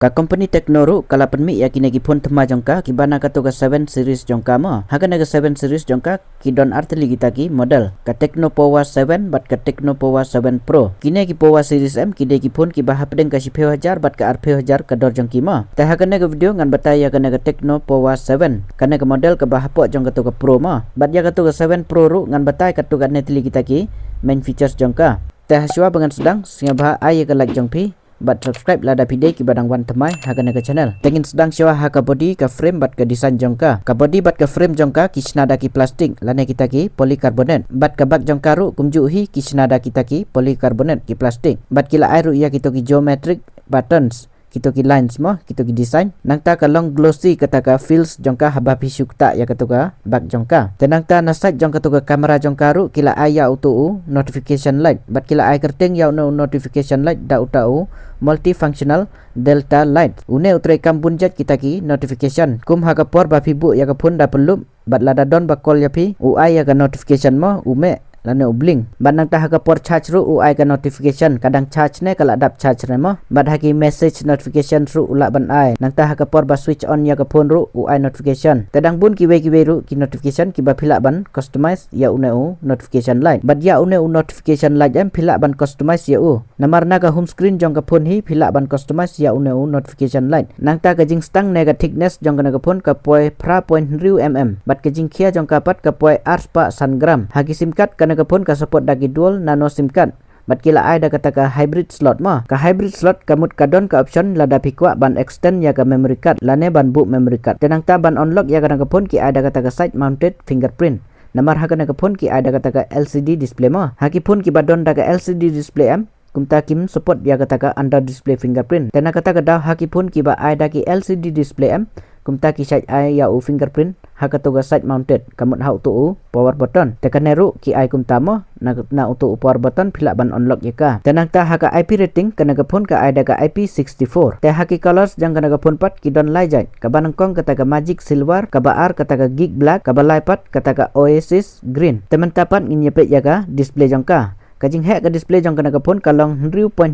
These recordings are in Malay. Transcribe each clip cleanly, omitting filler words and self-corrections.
Ka company Teknoru kala penmi yakini ki phone thma jongka ki bana ka to ka 7 series jongka ma hagana ka 7 series jongka ki don artli kita ki model ka Tecno Power 7 bat ka Tecno Power 7 Pro kine ki Power series M ki de ki phone ki bah pedeng ka 10,000 bat ka 10,000 ka dor jongki ma ta hagana ka video ngan batai yakana ka Tecno Power 7 kana ka model ka bah po jong ka to ka Pro ma bat ya ka to ka 7 Pro ru ngan batai ka to ka netli kita ki main features jongka ta haswa bangan sedang singa bah ay ka like jongpi bat subscribe lada video ki badang wan temai hagana ka channel tengin sedang syawa ha ka body ka frame bat ka design jongka ka body bat ka frame jongka ki snada ki plastik lane kita ki polycarbonate bat ka bak jongka ru kumju hi ki snada kita ki polycarbonate ki plastik bat kila air ru ya kita ki geometric buttons kita ki lines mo kita ki design nang ta ka long glossy kata ka feels jongka haba pisukta ya kata ka bak jongka tenang ta nasat jongka to ka kamera jongka ru kila aya auto notification light bat kila ay kerteng ya no notification light da utau multifunctional delta light une utre kambunjat kita ki notification kum ha ka por ba fibu ya ka phun da pelum bat lada don ba call ya pi u ay ya ka notification mo ume lane ubling banang ta ha ka por charge ru u ay ka notification kadang charge ne kala dap charge ne mo bat ha ki message notification ru ula ban ai nang ta ha ka por ba switch on ya ka phone ru u ay notification tadang bun ki we ru ki notification ki ba phila ban customize ya une u notification light bat ya une u notification light em phila ban customize ya u namar na ka home screen jong ka phone hi phila ban customize ya une u notification light nang ta ka jing stang ne ka thickness jong ka phone ka poi pra point riu mm bat ka jing khia jong ka pat ka poi arspa san gram ha ki sim card ka pun ka support dagi dual nano sim card bat kila ai da kata ka hybrid slot ma ka hybrid slot kamut ka don ka option lada pikwa ban extend ya ka memory card lane ban boot memory card tenang ta ban unlock ya ka pun ki ai da kata ka side mounted fingerprint namar ha ka pun ki ai da kata ka LCD display ma ha ki pun ki badon da ka LCD display am kumta kim support ya kata ka under display fingerprint tenang kata ka da ha ki pun ki ba ai da ki LCD display am kumta ki side ai ya u fingerprint ha ka to ga side mounted kamut ha tu power button tekan neru ki ai kumta mo na utu power button phila ban unlock ya ka tenang ta ha ka IP rating kana ga phone ka ai da ka IP64 te ha ki colors jang kana ga phone pat ki don lai jai ka banang kong kata ka magic silver ka ba ar kata ka geek black ka ba lai pat kata ka oasis green teman tapat ngin ye pe ya ka display jang ka kajing hek ka display jong kana ka phone kalong 0.9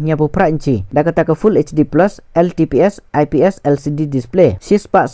inci da kata ka full HD plus LTPS IPS LCD display 6.1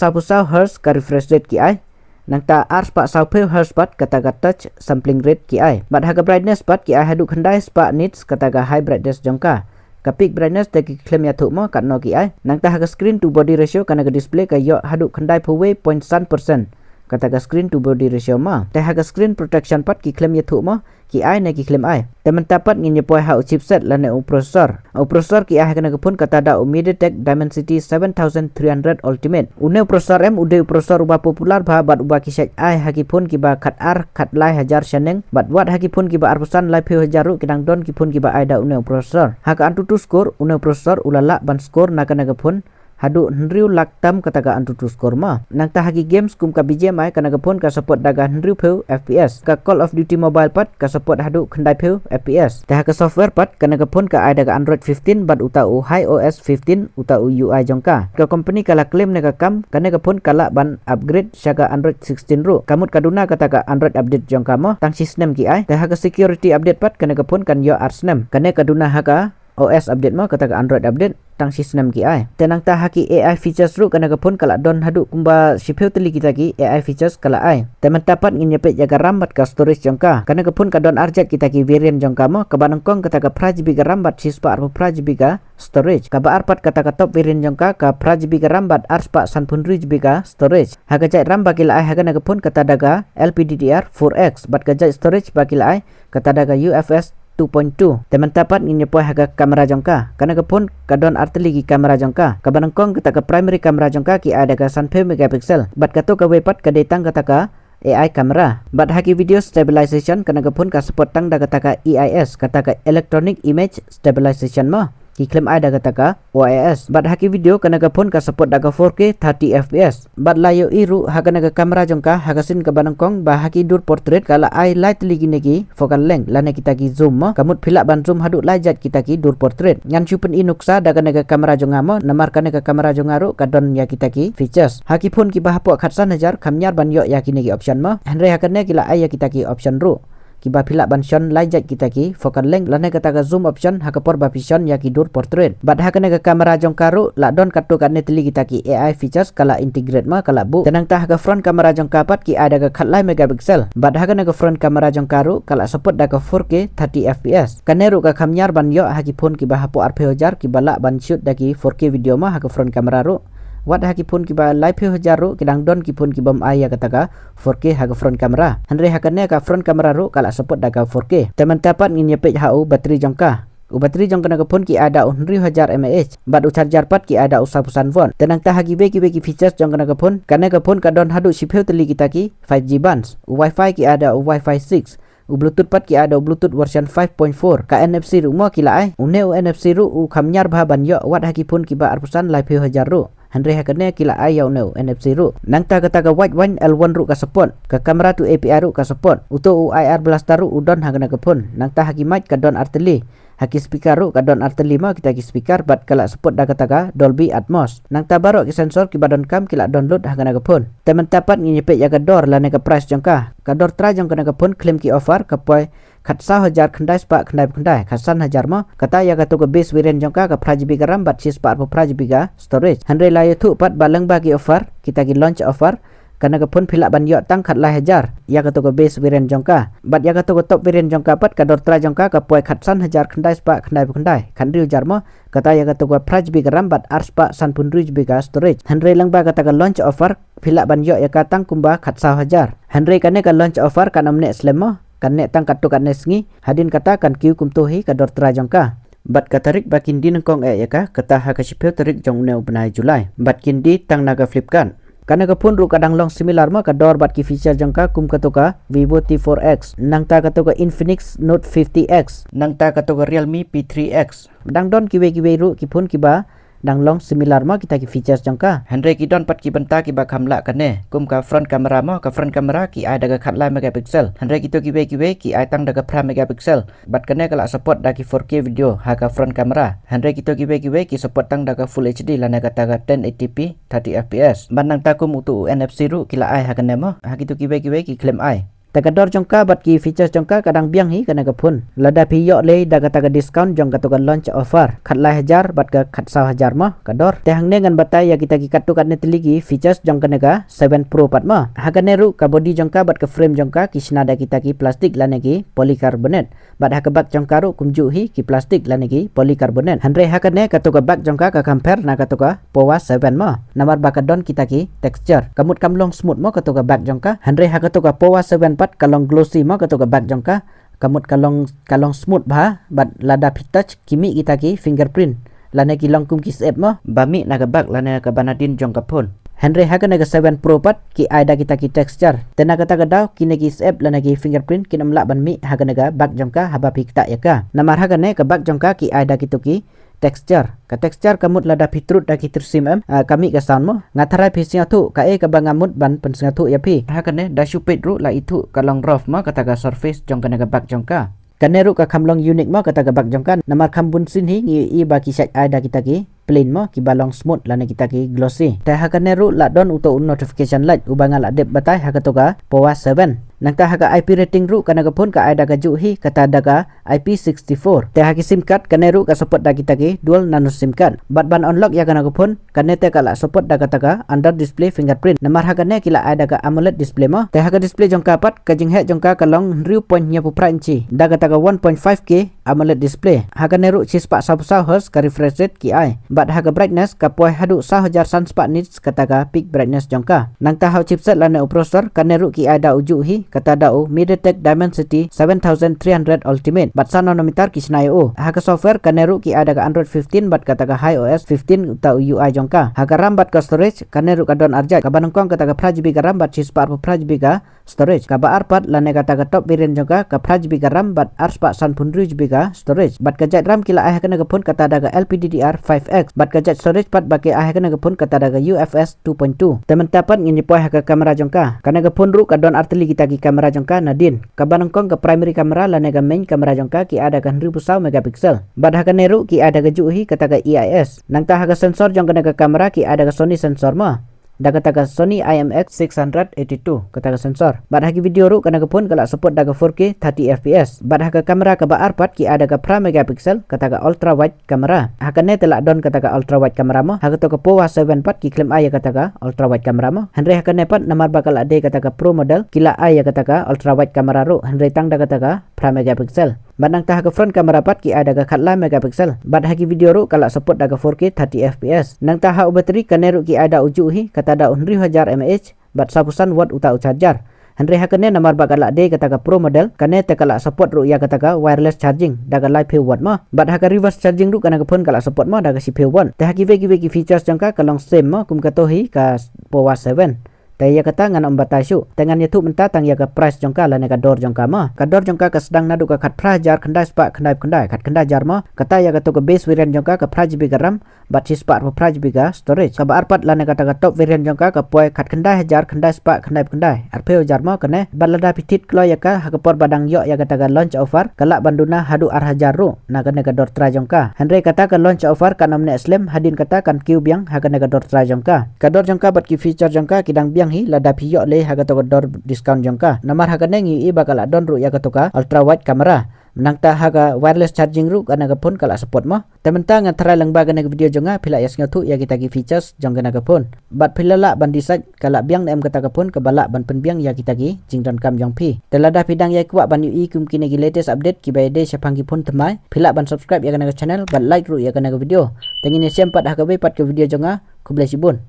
Hz ka refresh rate ki ai nang ta R4.1 Hz pat kata ka touch sampling rate ki ai bat ha ka brightness pat ki ai hadu khandai spa nits kata ka high brightness jong ka peak brightness te ki claim ya thu mo kat no ki ai nang ta ha ka screen to body ratio kana ka display ka yo hadu khandai phuwe 0.1% kata ka screen to body ratio ma te ha ka screen protection pat ki claim ya thu mo ki ai ne ki claim ai teman tapat ngin ye poi ha chipset lane u processor ki ai kana pun kata da MediaTek Dimensity 7300 Ultimate une processor em ude processor uba popular ba bat uba ki set ai ha ki pun ki ba khat ar khat lai hajar shaneng bat wat ha ki pun ki ba arpusan lai pheu hajaru kidang don ki pun ki ba ai da une processor ha ka antutu score une processor ulala ban score na kana pun hadu hendriu laktam kata ka antutu score ma nang ta hagi games kum ka BGMI kana ka phone ka support daga hendriu pheu FPS ka Call of Duty Mobile pat ka support hadu khandai pheu FPS ta ka software pat kana ka phone ka ai daga Android 15 bat uta u iOS 15 uta u UI jongka ka company kala claim ne ka kam kana ka phone kala ban upgrade syaga Android 16 ru kamut kaduna kata ka Android update jongka mo tang system ki ai ta ka security update pat kana ka phone kan yo arsnem kana kaduna ha ka OS update mo kata ka Android update tang system ki ai tenang ta haki AI features ru kana ka phone kala don hadu kumba sipeu teli kita ki AI features kala ai teman tapat ngin nyepet jaga RAM bat ka storage jongka kana ka phone ka don arjat kita ki variant jongka mo ka banangkong kata ka pra-GB ka RAM bat sispa arpa pra-GB ka storage ka ba arpat kata ka top variant jongka ka pra-GB ka RAM bat arspa sanpun GB ka storage ha ka jai RAM bakila ai ha kana ka phone kata daga LPDDR4X bat ka jai storage bakila ai kata daga UFS 2.2 teman tapat ngin nyepoi haga kamera jongka kana ka phone ka don arteli ki kamera jongka ka banangkong kata ka primary kamera jongka ki ada ka 1 megapixel bat ka to ka wepat ka detang kata ka AI kamera bat haki video stabilization kana ka phone ka support tang da kata ka EIS kata ka electronic image stabilization ma ki claim ai da kata ka OIS bat haki video kana ka phone ka support daga 4K 30 fps bat layo iru ha kana ka kamera jongka hagasin ka banangkong ba haki dur portrait kala ai light ligi neki focal length lane kita ki zoom mo kamut phila ban zoom hadu lajat kita ki dur portrait ngan chupen inuksa daga ka kamera jonga mo namar kana ka kamera jonga ru kadon ya kita ki features haki phone ki ba hapo khatsan hajar khamnyar ban yo ya ki neki option mo henre ha kana kila ai ya kita ki option ru ki ba phila ban shon lai jat kita ki focal length lane kata ga zoom option ha ka por ba vision ya ki dur portrait bad ha kana ga kamera jongka ru la don katu kan netli kita ki AI features kala integrate ma kala bu tenang tah ga front kamera jongka pat ki ada ga khatlai megapixel bad ha kana ga front kamera jongka ru kala support da ga 4K 30 fps kaneru ga khamnyar ban yo ha ki phone ki ba hapo RP1000 ki bala ban shoot da ki 4K video ma ha ka front kamera ru wat haki pun ki ba live hajaru kidang don ki pun ki bam aya kataga 4K haga front kamera hanre hakane ka front kamera ru kala support daga 4K teman tapat ngin yepe hau bateri jongka bateri jongka naga pun ki ada 1000 mAh bad charger pat ki ada usah pusan volt tenang tah hagi beki features jongka naga pun kana ka pun ka don hadu shipeu teli kita ki 5G bands wifi ki ada wifi 6 Bluetooth pat ki ada Bluetooth version 5.4 ka NFC ru mo kila ai une NFC ru khamnyar bha ban yo wat haki pun ki ba arpusan live hajar ru Henry hakane kila ayau no NFC ru nang ta kata ka white one L1 ru ka support ka kamera tu API ru ka support uto IR blaster ru udon hagana ka pun nang ta haki mic ka don arteli haki speaker ru ka don arteli ma kita ki speaker bat kala support da kata ka Dolby Atmos nang ta baro ki sensor ki badon kam kila download hagana ka pun teman tapat nginyepe ya ka dor lane ka price jongka ka dor tra jongka ka pun claim ki offer ka poi khatsa hajar khandai spa khandai khasan hajar ma kata ya ka to ka base variant jongka ka 5GB ka RAM bat 5GB ka storage handre la yuthu pat balang bagi offer kita ki launch offer kana ka pun phila ban yo tang khat lai hajar ya ka to ka base variant jongka bat ya ka to ka top variant jongka pat ka dor tra jongka ka poi khatsan hajar khandai spa khandai khandri hajar ma kata ya ka to ka 5GB ka RAM bat spa san pun 2GB ka storage handre lang ba kata ka launch offer phila ban yo ya ka tang kumba khatsa hajar handre kane ka launch offer kan amne slemo kan nek tang katu kan nesngi hadin kata kan kiu kumtuhi ka dor tra jongka bat katarik bakin din kong ya ka kata ha ka shipeu tarik jong ne upnai Julai bat kindi tang naga flipkan kana ka pun ru kadang long similar ma ka dor bat ki feature jongka kum katoka Vivo T4X nang ta katoka Infinix Note 50X nang ta katoka Realme P3X dang don kiwe ru ki pun ki ba dang long similar ma kita ki features jongka Henry ki don pat ki benta ki ba khamla kane kum ka front camera ma ka front camera ki ai daga khatlai megapixel Henry ki to ki ai tang daga 5 megapixel bat kane kala support da ki 4K video ha ka front camera Henry ki to ki support tang daga full HD lana kata ga 1080p 30 fps banang ta kum utu NFC ru kila ai ha kane ma ha ki to ki claim ai Tagador jongka bat ki features jongka kadang biang hi kana ka pun lada pi yo le daga taga discount jongka to ka launch offer khatlai hajar bat ka khatsa hajar ma kador tehang ne ngan batai ya kita ki katu kan netligi features jongka nega 7 Pro pat ma hagane ru ka body jongka bat ka frame jongka ki snada kita ki plastik lane ki polycarbonate bat hakabak jongka ru kumju hi ki plastik lane ki polycarbonate hanre hakane ka to ka bak jongka ka compare na ka to ka Powa 7 ma namar bakadon kita ki texture kamut kamlong smooth mo ka to ka bak jongka hanre hakato ka Powa 7 pat kalong glossy ma kato ka bag jongka kamut kalong smooth bha bat lada touch kimi kita ki fingerprint lane ki longkum ki sep ma bami na ka bag lane ka banadin jongka phone Henry hagana ka 7 Pro pat ki aida kita ki texture tena kata ka daw kine ki sep lane ki fingerprint kinamla ban mi hagana ka bag jongka haba pikta yaka namar hagane ka bag jongka ki aida kitu ki texture ka texture kamut lada pitrut da ki 3cm kami ka sound mo ngatarai pising tu ka e ka bangamut ban pensing tu ya pi hakane da supet ru la itu kalong rough ma kata ka surface jong kana ka bak jongka kaneru ka kamlong unique ma kata ka bak jongka namar kambun sin hi i ba ki sat ada kita ki plain mo ki balong smooth lana kita ki glossy ta hakane ru la don uto notification light ubanga la dep batai hakato ka Powa 7 nangka haka IP rating ru kana ka phone ka ada ka juhi kata daga IP64 te haki sim card kaneru ka support da kita ki dual nano sim card bat ban unlock ya kana ka phone kanete kala support da kata ka under display fingerprint namar hakane kila ada ka AMOLED display mo te haka display jongka pat ka jinghe jongka kalong 0.9 inci da kata ka 1.5K AMOLED display hakane ru chispa sabsa Hz ka refresh rate ki ai bat haka brightness ka poi hadu 1000 sunspa nits kata ka peak brightness jongka nangta hau chipset lana processor kaneru ki ada ujuhi kata dau MediaTek Dimensity 7300 Ultimate bat 1 nanometer kisnayo haka software kaneru ki ada ka Android 15 bat kata ka iOS 15 uta UI jongka haka RAM bat ka storage kaneru ka don arjat ka banongkong kata ka 4GB ka RAM bat 4GB ka storage ka ba arpat lane kata ka top variant jongka ka 4GB ka RAM bat arspa 1.2GB ka storage bat ka jet RAM kila ai kana ka pun kata daga LPDDR5X bat ka jet storage pat baki ai kana ka pun kata daga UFS 2.2 teman tapat ngini poi haka kamera jongka kana ka pun ru ka don arteli kita ki kamera jongka nadin ka banongkong ka primary kamera lane ka main kamera jongka ki ada kan 1000 megapixel bat haka neru ki ada ka juhi kata ka EIS nangta haka sensor jongka ka kamera ki ada ka Sony sensor ma daga taga Sony IMX682 kataga sensor bat hagi video ru kana pun kala support daga 4K 30 fps bat haga kamera ka ba arpat ki ada ka pra megapixel kataga ultra wide kamera hakane telak don kataga ultra wide kamera mo haga to ka powa 7 pat ki claim aya kataga ultra wide kamera mo hanre hakane pat namar bakal ade kataga pro model kila aya kataga ultra wide kamera ru hanre tang daga taga pra megapixel Badang tah ke front kamera pat ki ada ke khatla megapixel. Bad hagi video ru kalau support daga 4K 30 fps. Nang tah bateri kaneru ki ada uju hi kata da 1000 mAh bad sapusan watt uta charger. Henry hakane namar bakal de kata ka pro model kane te kala support ru ya kata ka wireless charging daga live watt ma. Bad haka reverse charging ru kana ka phone kala support ma daga si one. Te hagi vegi features jangka kalong same ma kum katohi ka Powa 7. Taya kata ngan ombatai su dengan YouTube mentah tang ya ka price jongka la ne ka dor jongka ma ka dor jongka ka sedang nadu ka khat pra jar khandai spa khandai khat khandai jar ma kata ya ka to ka base variant jongka ka pra GB ram bat si spa pra GB ga storage ka ba arpat la ne kata ka top variant jongka ka poi khat khandai jar khandai spa khandai arpeo jar ma kane balada pitit klo ya ka ha ka por badang yo ya kata ka launch offer kala banduna hadu ar hajar ru na kane ka dor tra jongka Henry kata ka launch offer ka namne slim hadin kata kan kiu biang ha kane ka dor tra jongka ka dor jongka bat ki feature jongka kidang biang hi lada piyo le haga to dor discount jongka namar haga nengi i bakal don ru ya ka to ka ultra wide kamera menangta haga wireless charging ru kana ga phone kala support ma tementa ngan try lang baga nag video jonga pila yas ngatu ya kita gi features jongga naga phone bat pilala ban disaj kala biang em kata ka phone ka bala ban penbiang ya kita gi jingdon kam jong pi telada pidang ya kwa ban ui kum kini gi latest update ki bayde syapang gi phone temai pila ban subscribe ya kana channel ban like ru ya kana video tengini sempat haga be pat ke video jonga ku bless you bun